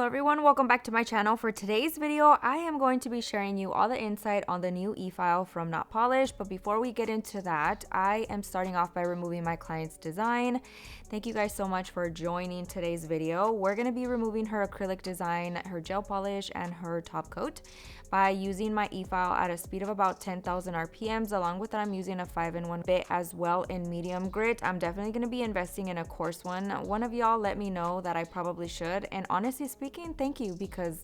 Hello everyone, welcome back to my channel. For today's video, I am going to be sharing you all the insight on the new Efile from Not Polished. But before we get into that, I am starting off by removing my client's design. Thank you guys so much for joining today's video. We're going to be removing her acrylic design, her gel polish, and her top coat by using my Efile at a speed of about 10,000 RPMs. Along with that, I'm using a 5-in-1 bit as well in medium grit. I'm definitely going to be investing in a coarse one. One of y'all let me know that I probably should, and honestly speaking, thank you, because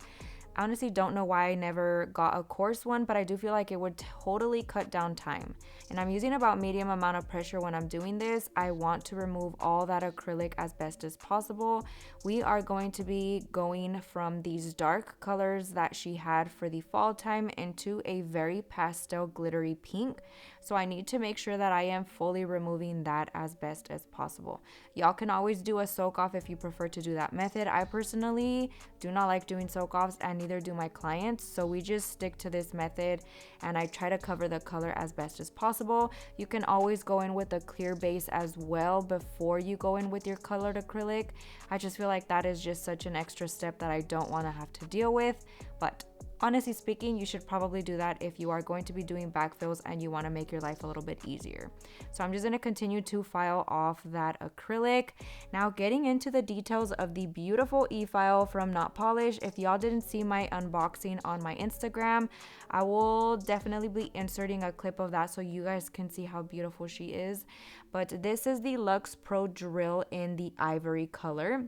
I honestly don't know why I never got a coarse one, but I do feel like it would totally cut down time. And I'm using about medium amount of pressure when I'm doing this. I want to remove all that acrylic as best as possible. We are going to be going from these dark colors that she had for the fall time into a very pastel glittery pink. So I need to make sure that I am fully removing that as best as possible. Y'all can always do a soak off if you prefer to do that method. I personally do not like doing soak offs, and neither do my clients, so we just stick to this method and I try to cover the color as best as possible. You can always go in with a clear base as well before you go in with your colored acrylic. I just feel like that is just such an extra step that I don't want to have to deal with, but honestly speaking, you should probably do that if you are going to be doing backfills and you want to make your life a little bit easier. So I'm just going to continue to file off that acrylic. Now getting into the details of the beautiful Efile from Not Polished. If y'all didn't see my unboxing on my Instagram, I will definitely be inserting a clip of that so you guys can see how beautiful she is. But this is the Luxe Pro Drill in the ivory color.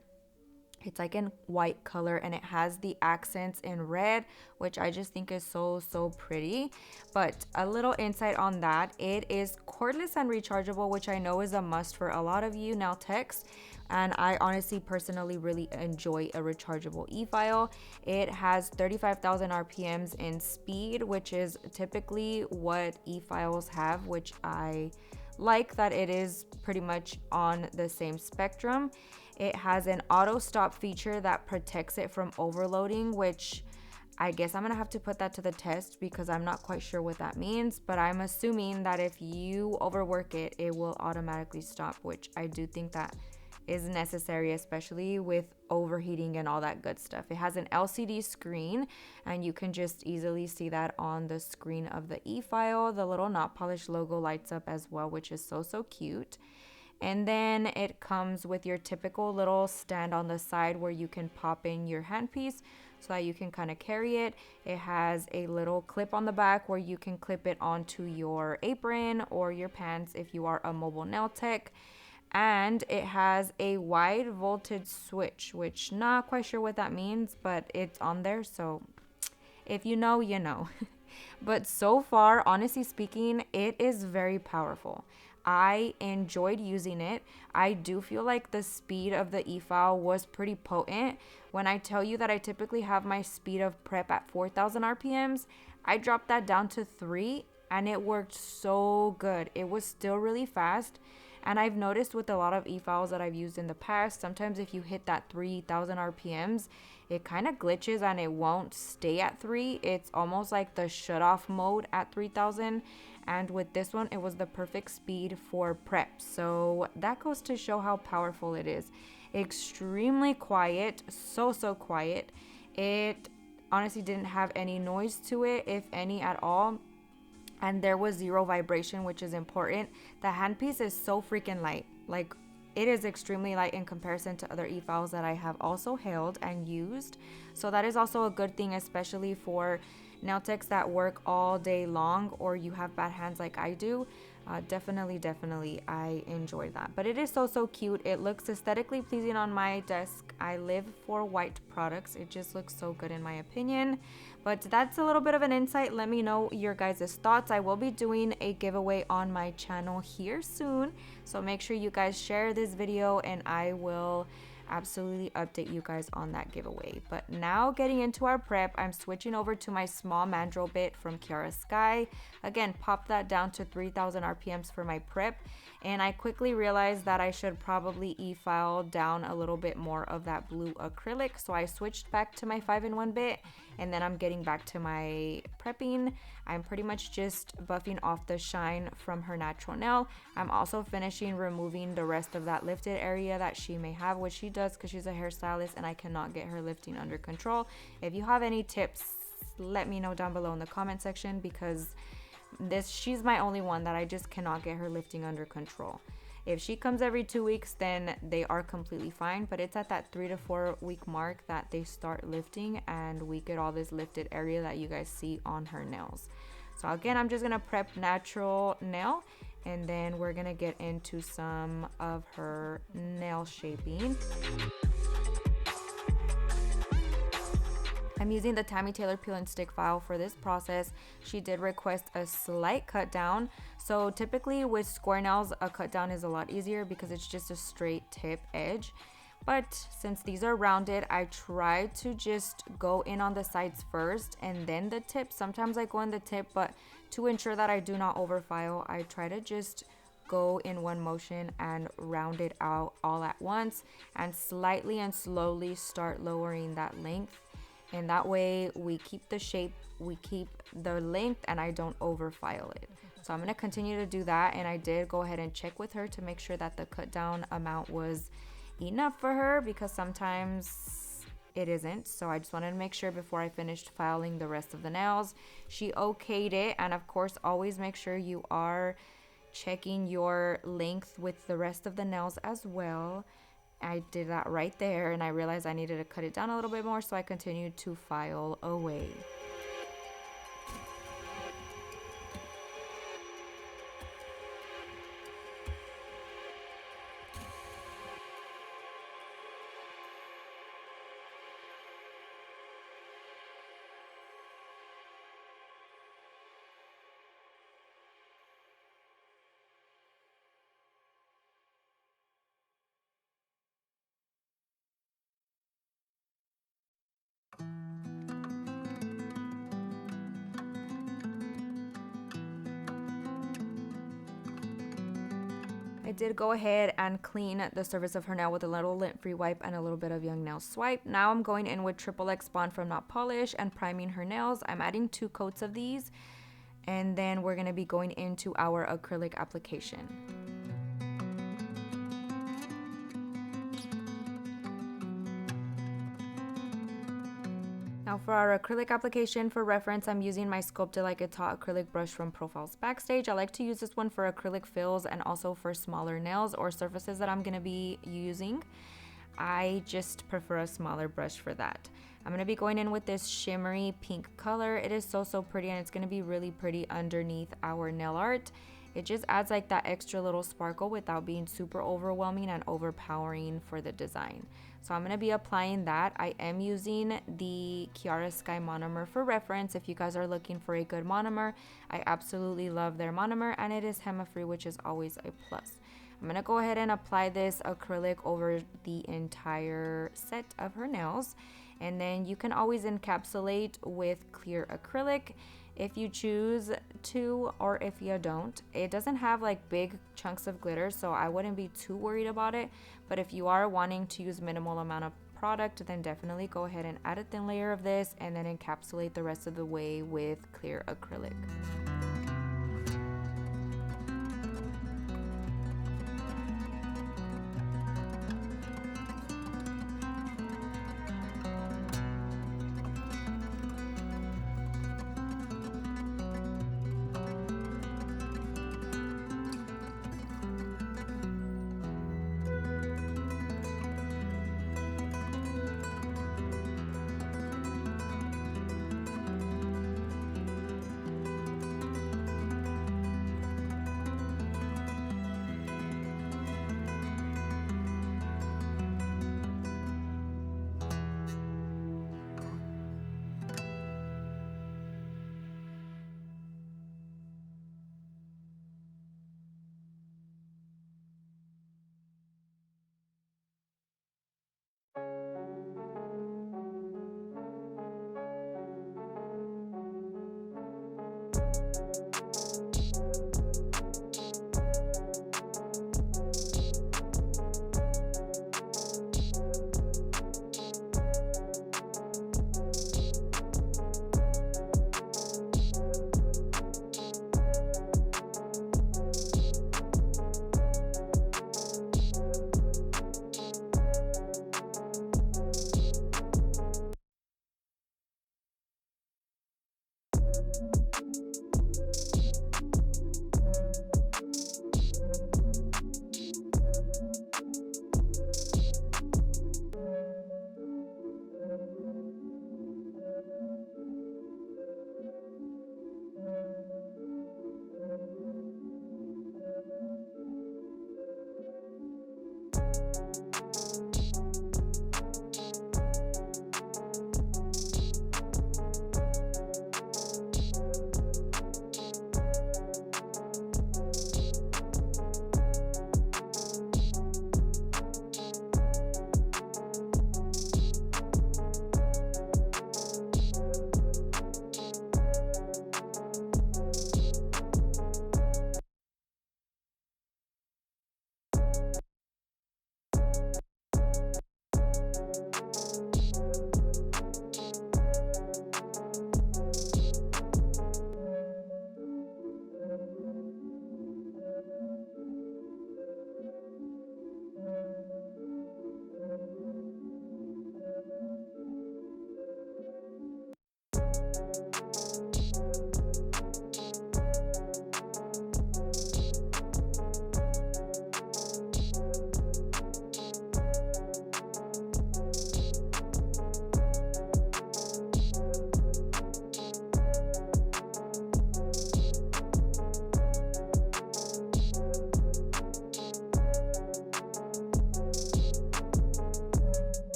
It's like in white color and it has the accents in red, which I just think is so pretty. But a little insight on that, it is cordless and rechargeable, which I know is a must for a lot of you nail techs, and I honestly personally really enjoy a rechargeable Efile. It has 35,000 RPMs in speed, which is typically what Efiles have, which I like that it is pretty much on the same spectrum. It has an auto stop feature that protects it from overloading, which I guess I'm gonna have to put that to the test because I'm not quite sure what that means, but I'm assuming that if you overwork it, it will automatically stop, which I do think that is necessary, especially with overheating and all that good stuff. It has an LCD screen and you can just easily see that on the screen of the Efile. The little Not Polished logo lights up as well, which is so cute. And then it comes with your typical little stand on the side where you can pop in your handpiece so that you can kind of carry it. It has a little clip on the back where you can clip it onto your apron or your pants if you are a mobile nail tech. And it has a wide voltage switch, which not quite sure what that means, but it's on there, so if you know, you know. But so far, honestly speaking, it is very powerful. I enjoyed using it. I do feel like the speed of the Efile was pretty potent. When I tell you that I typically have my speed of prep at 4,000 RPMs, I dropped that down to 3 and it worked so good. It was still really fast. And I've noticed with a lot of Efiles that I've used in the past, sometimes if you hit that 3,000 RPMs, it kind of glitches and it won't stay at 3. It's almost like the shut off mode at 3,000. And with this one, it was the perfect speed for prep. So that goes to show how powerful it is. Extremely quiet, so quiet. It honestly didn't have any noise to it, if any at all. And there was zero vibration, which is important. The handpiece is so freaking light. Like, it is extremely light in comparison to other Efiles that I have also held and used. So that is also a good thing, especially for nail techs that work all day long or you have bad hands like I do. Definitely I enjoy that. But it is so cute. It looks aesthetically pleasing on my desk. I live for white products. It just looks so good in my opinion. But that's a little bit of an insight. Let me know your guys' thoughts. I will be doing a giveaway on my channel here soon, so make sure you guys share this video and I will absolutely update you guys on that giveaway. But now getting into our prep, I'm switching over to my small mandrel bit from Kiara Sky. Again, pop that down to 3,000 RPMs for my prep, and I quickly realized that I should probably Efile down a little bit more of that blue acrylic, so I switched back to my 5-in-1 bit, and then I'm getting back to my prepping. I'm pretty much just buffing off the shine from her natural nail. I'm also finishing removing the rest of that lifted area that she may have, which she does because she's a hairstylist and I cannot get her lifting under control. If you have any tips, let me know down below in the comment section, because she's my only one that I just cannot get her lifting under control. If she comes every 2 weeks, then they are completely fine, but it's at that 3 to 4 week mark that they start lifting and we get all this lifted area that you guys see on her nails. So again, I'm just gonna prep natural nail and then we're gonna get into some of her nail shaping. I'm using the Tammy Taylor peel and stick file for this process. She did request a slight cut down. So typically with square nails, a cut down is a lot easier because it's just a straight tip edge. But since these are rounded, I try to just go in on the sides first and then the tip. Sometimes I go in the tip, but to ensure that I do not overfile, I try to just go in one motion and round it out all at once and slightly and slowly start lowering that length. And that way we keep the shape, we keep the length, and I don't overfile it. So I'm going to continue to do that, and I did go ahead and check with her to make sure that the cut down amount was enough for her, because sometimes it isn't. So I just wanted to make sure before I finished filing the rest of the nails. She okayed it, and of course always make sure you are checking your length with the rest of the nails as well. I did that right there and I realized I needed to cut it down a little bit more, so I continued to file away. I did go ahead and clean the surface of her nail with a little lint-free wipe and a little bit of Young Nail Swipe. Now I'm going in with Triple X Bond from Not Polish and priming her nails. I'm adding 2 coats of these, and then we're going to be going into our acrylic application. Now for our acrylic application, for reference, I'm using my Sculpted Like It Taught acrylic brush from Profiles Backstage. I like to use this one for acrylic fills and also for smaller nails or surfaces that I'm going to be using. I just prefer a smaller brush for that. I'm going to be going in with this shimmery pink color. It is so pretty, and it's going to be really pretty underneath our nail art. It just adds like that extra little sparkle without being super overwhelming and overpowering for the design. So I'm going to be applying that. I am using the Kiara Sky Monomer for reference. If you guys are looking for a good monomer, I absolutely love their monomer, and it is HEMA-free, which is always a plus. I'm going to go ahead and apply this acrylic over the entire set of her nails. And then you can always encapsulate with clear acrylic if you choose to, or if you don't. It doesn't have like big chunks of glitter, so I wouldn't be too worried about it. But if you are wanting to use minimal amount of product, then definitely go ahead and add a thin layer of this and then encapsulate the rest of the way with clear acrylic.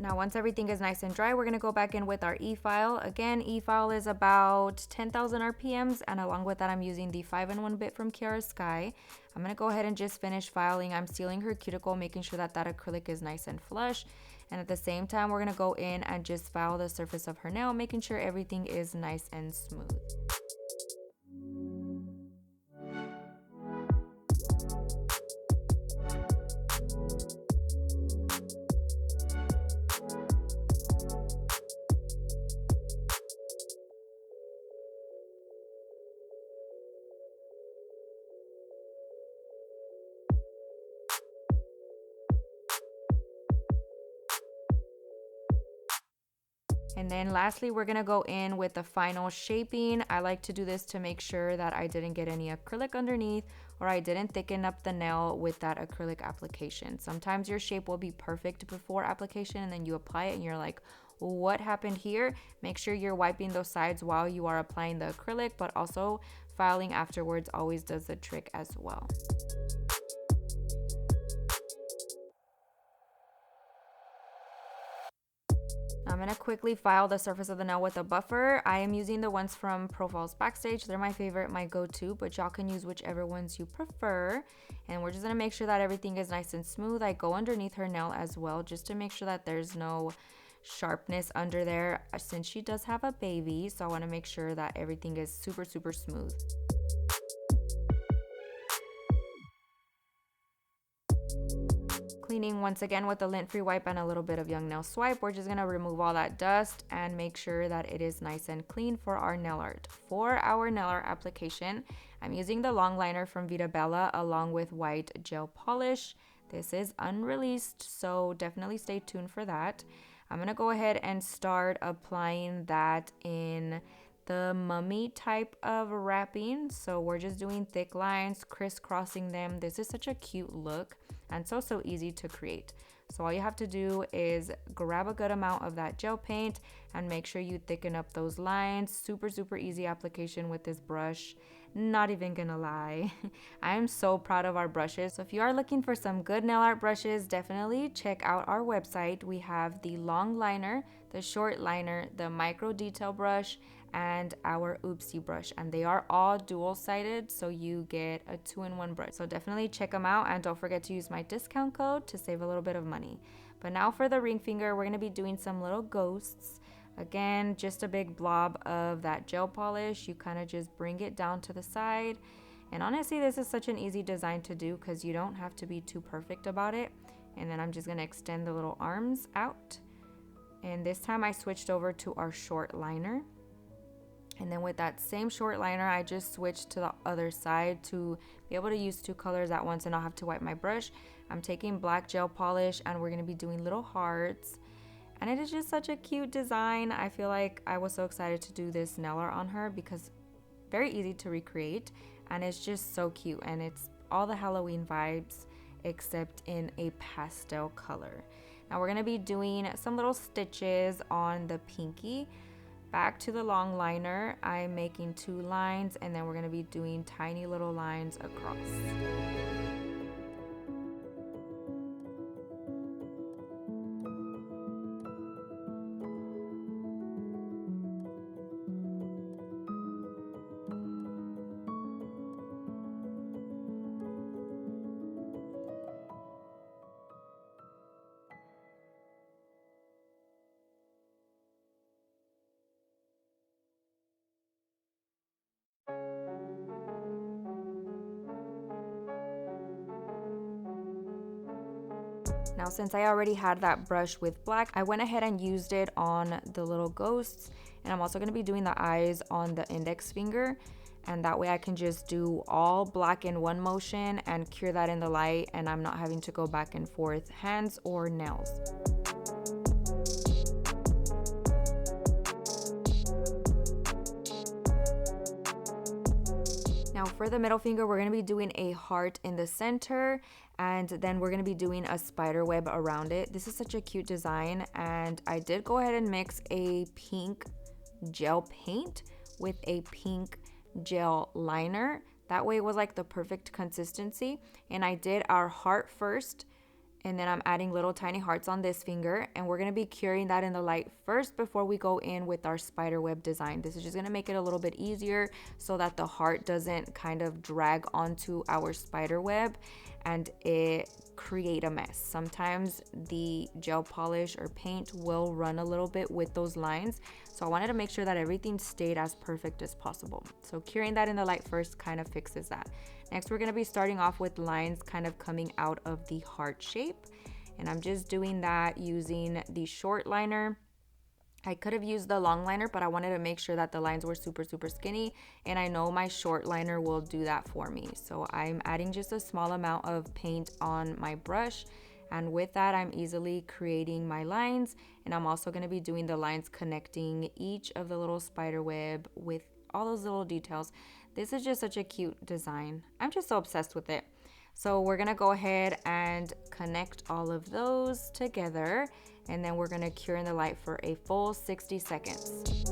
Now, once everything is nice and dry, we're gonna go back in with our Efile. Again, Efile is about 10,000 RPMs, and along with that, I'm using the 5-in-1 bit from Kiara Sky. I'm gonna go ahead and just finish filing. I'm sealing her cuticle, making sure that that acrylic is nice and flush. And at the same time, we're gonna go in and just file the surface of her nail, making sure everything is nice and smooth. And then lastly, we're gonna go in with the final shaping. I like to do this to make sure that I didn't get any acrylic underneath or I didn't thicken up the nail with that acrylic application. Sometimes your shape will be perfect before application and then you apply it and you're like, what happened here? Make sure you're wiping those sides while you are applying the acrylic, but also filing afterwards always does the trick as well. I'm gonna quickly file the surface of the nail with a buffer. I am using the ones from Profiles Backstage. They're my favorite, my go-to, but y'all can use whichever ones you prefer. And we're just gonna make sure that everything is nice and smooth. I go underneath her nail as well, just to make sure that there's no sharpness under there, since she does have a baby. So I wanna make sure that everything is super, super smooth. Cleaning once again with a lint-free wipe and a little bit of young nail swipe. We're just gonna remove all that dust and make sure that it is nice and clean for our nail art. For our nail art application, I'm using the long liner from Veeda Bella along with white gel polish. This is unreleased, so definitely stay tuned for that. I'm gonna go ahead and start applying that in the mummy type of wrapping. So we're just doing thick lines, crisscrossing them. This is such a cute look and so easy to create. So all you have to do is grab a good amount of that gel paint and make sure you thicken up those lines. Super easy application with this brush. Not even gonna lie. I am so proud of our brushes. So if you are looking for some good nail art brushes, definitely check out our website. We have the long liner, the short liner, the micro detail brush, and our oopsie brush, and they are all dual-sided, so you get a 2-in-1 brush. So definitely check them out, and don't forget to use my discount code to save a little bit of money. But now for the ring finger, we're going to be doing some little ghosts. Again, just a big blob of that gel polish. You kind of just bring it down to the side. And honestly, this is such an easy design to do because you don't have to be too perfect about it. And then I'm just gonna extend the little arms out. And this time I switched over to our short liner. And then with that same short liner, I just switched to the other side to be able to use two colors at once and not have to wipe my brush. I'm taking black gel polish and we're gonna be doing little hearts. And it is just such a cute design. I feel like I was so excited to do this nail art on her because very easy to recreate and it's just so cute, and it's all the Halloween vibes except in a pastel color. Now we're gonna be doing some little stitches on the pinky. Back to the long liner, I'm making 2 lines and then we're gonna be doing tiny little lines across. Now, since I already had that brush with black, I went ahead and used it on the little ghosts, and I'm also going to be doing the eyes on the index finger, and that way I can just do all black in one motion and cure that in the light, and I'm not having to go back and forth hands or nails. Now for the middle finger, we're going to be doing a heart in the center, and then we're going to be doing a spider web around it. This is such a cute design, and I did go ahead and mix a pink gel paint with a pink gel liner. That way it was like the perfect consistency. And I did our heart first, and then I'm adding little tiny hearts on this finger, and we're going to be curing that in the light first before we go in with our spider web design. This is just going to make it a little bit easier so that the heart doesn't kind of drag onto our spider web and it create a mess. Sometimes the gel polish or paint will run a little bit with those lines, so I wanted to make sure that everything stayed as perfect as possible. So curing that in the light first kind of fixes that. Next, we're going to be starting off with lines kind of coming out of the heart shape, and I'm just doing that using the short liner. I could have used the long liner, but I wanted to make sure that the lines were super skinny, and I know my short liner will do that for me. So I'm adding just a small amount of paint on my brush, and with that I'm easily creating my lines, and I'm also going to be doing the lines connecting each of the little spider web with all those little details. This is just such a cute design. I'm just so obsessed with it. So we're gonna go ahead and connect all of those together, and then we're gonna cure in the light for a full 60 seconds.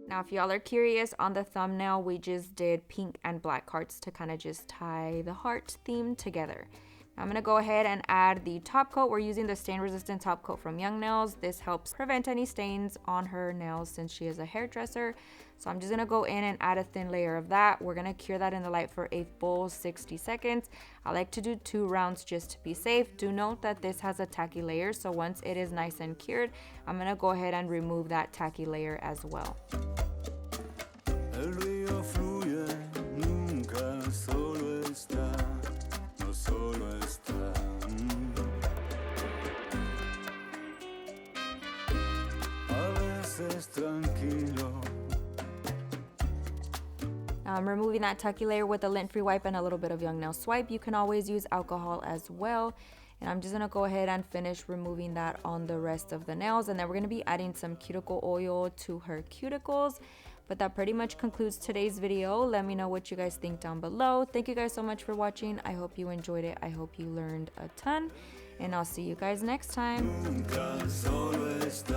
Now, if y'all are curious, on the thumbnail, we just did pink and black hearts to kind of just tie the heart theme together. I'm gonna go ahead and add the top coat. We're using the stain resistant top coat from Young Nails. This helps prevent any stains on her nails since she is a hairdresser. So I'm just gonna go in and add a thin layer of that. We're gonna cure that in the light for a full 60 seconds. I like to do 2 rounds just to be safe. Do note that this has a tacky layer, so once it is nice and cured, I'm gonna go ahead and remove that tacky layer as well. El río fluye, nunca solo está, no solo está. A veces tranquilo. I'm removing that tacky layer with a lint-free wipe and a little bit of Young Nail Swipe. You can always use alcohol as well. And I'm just gonna go ahead and finish removing that on the rest of the nails. And then we're gonna be adding some cuticle oil to her cuticles. But that pretty much concludes today's video. Let me know what you guys think down below. Thank you guys so much for watching. I hope you enjoyed it. I hope you learned a ton, and I'll see you guys next time. Nunca solo está.